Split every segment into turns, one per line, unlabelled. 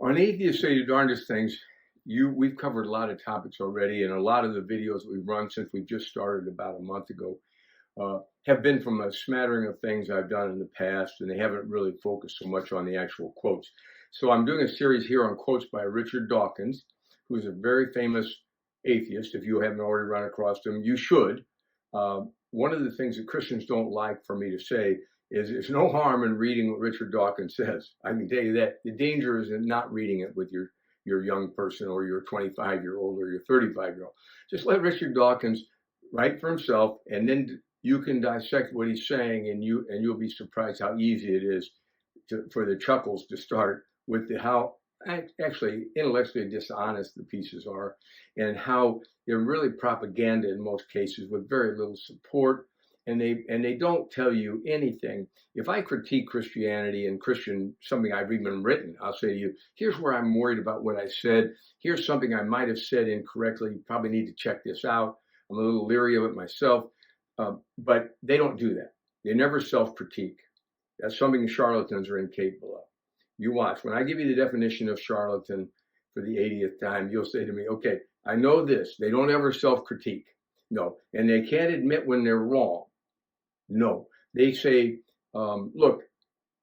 On atheists say the darndest things. We've covered a lot of topics already, and a lot of the videos we've run since we've just started about a month ago have been from a smattering of things I've done in the past, and they haven't really focused so much on the actual quotes. So I'm doing a series here on quotes by Richard Dawkins, who's a very famous atheist. If you haven't already run across him, you should. One of the things that Christians don't like for me to say is there's no harm in reading what Richard Dawkins says. I can tell you that. The danger is in not reading it with your young person or your 25-year-old or your 35-year-old. Just let Richard Dawkins write for himself, and then you can dissect what he's saying, and you'll be surprised how easy it is for the chuckles to start with how actually intellectually dishonest the pieces are, and how they're really propaganda in most cases with very little support, and they don't tell you anything. If I critique Christianity and something I've even written, I'll say to you, here's where I'm worried about what I said. Here's something I might have said incorrectly. You probably need to check this out. I'm a little leery of it myself, but they don't do that. They never self-critique. That's something charlatans are incapable of. You watch. When I give you the definition of charlatan for the 80th time, you'll say to me, okay, I know this. They don't ever self-critique. No. And they can't admit when they're wrong. No. They say, look,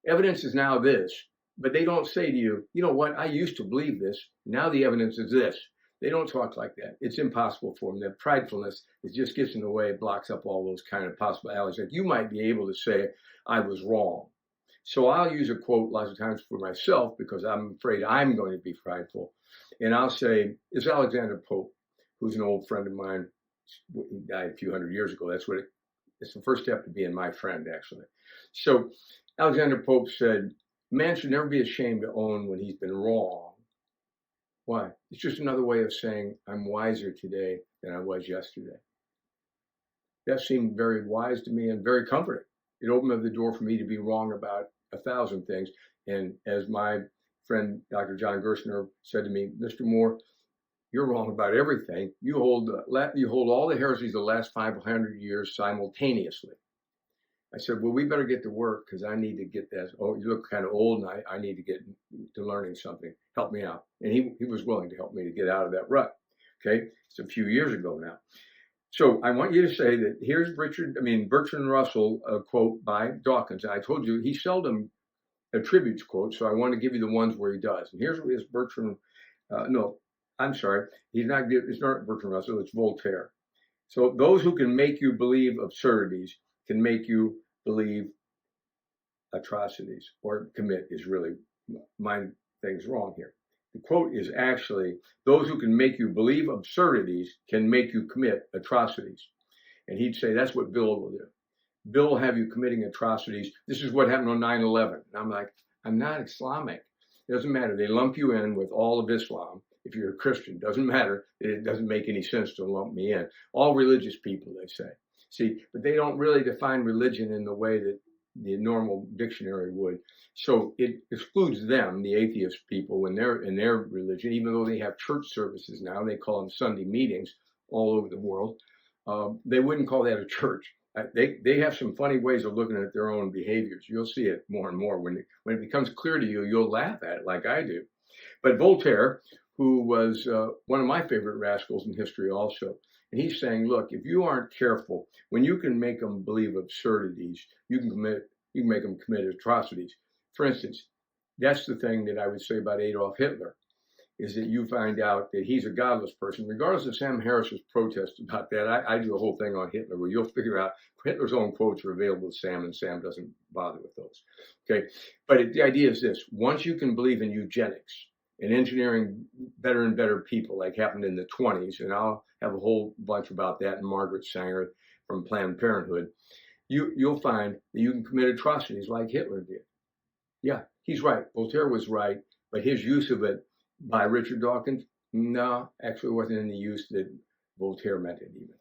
evidence is now this, but they don't say to you, you know what, I used to believe this. Now the evidence is this. They don't talk like that. It's impossible for them. That pridefulness, it just gets in the way. It blocks up all those kind of possibilities. Like you might be able to say, I was wrong. So I'll use a quote lots of times for myself because I'm afraid I'm going to be prideful. And I'll say, it's Alexander Pope, who's an old friend of mine. He died a few hundred years ago. It's the first step to being my friend, actually. So Alexander Pope said, man should never be ashamed to own when he's been wrong. Why? It's just another way of saying I'm wiser today than I was yesterday. That seemed very wise to me and very comforting. It opened up the door for me to be wrong about 1,000 things. And as my friend, Dr. John Gerstner, said to me, Mr. Moore, you're wrong about everything. You hold all the heresies of the last 500 years simultaneously. I said, well, we better get to work because I need to get that. Oh, you look kind of old, and I need to get to learning something. Help me out. And he was willing to help me to get out of that rut. Okay, it's a few years ago now. So I want you to say that here's Bertrand Russell, a quote by Dawkins. And I told you he seldom attributes quotes, so I want to give you the ones where he does. And here's Bertrand. No, I'm sorry. It's not Bertrand Russell. It's Voltaire. So those who can make you believe absurdities can make you believe atrocities, or commit is really my thing's wrong here. The quote is actually, those who can make you believe absurdities can make you commit atrocities. And he'd say, that's what Bill will do. Bill will have you committing atrocities. This is what happened on 9/11. And I'm like, I'm not Islamic. It doesn't matter. They lump you in with all of Islam. If you're a Christian, doesn't matter. It doesn't make any sense to lump me in. All religious people, they say. See, but they don't really define religion in the way that the normal dictionary would. So it excludes them, the atheist people, in their religion, even though they have church services now. They call them Sunday meetings all over the world. They wouldn't call that a church. They have some funny ways of looking at their own behaviors. You'll see it more and more. When it becomes clear to you, you'll laugh at it like I do. But Voltaire, who was one of my favorite rascals in history also, and he's saying, look, if you aren't careful, when you can make them believe absurdities, you can make them commit atrocities. For instance, that's the thing that I would say about Adolf Hitler, is that you find out that he's a godless person. Regardless of Sam Harris's protest about that, I do a whole thing on Hitler where you'll figure out Hitler's own quotes are available to Sam, and Sam doesn't bother with those. Okay, but the idea is this: once you can believe in eugenics and engineering better and better people, like happened in the 1920s, and I'll have a whole bunch about that, and Margaret Sanger from Planned Parenthood, you'll find that you can commit atrocities like Hitler did. Yeah, he's right. Voltaire was right, but his use of it by Richard Dawkins, no, actually wasn't in the use that Voltaire meant it even.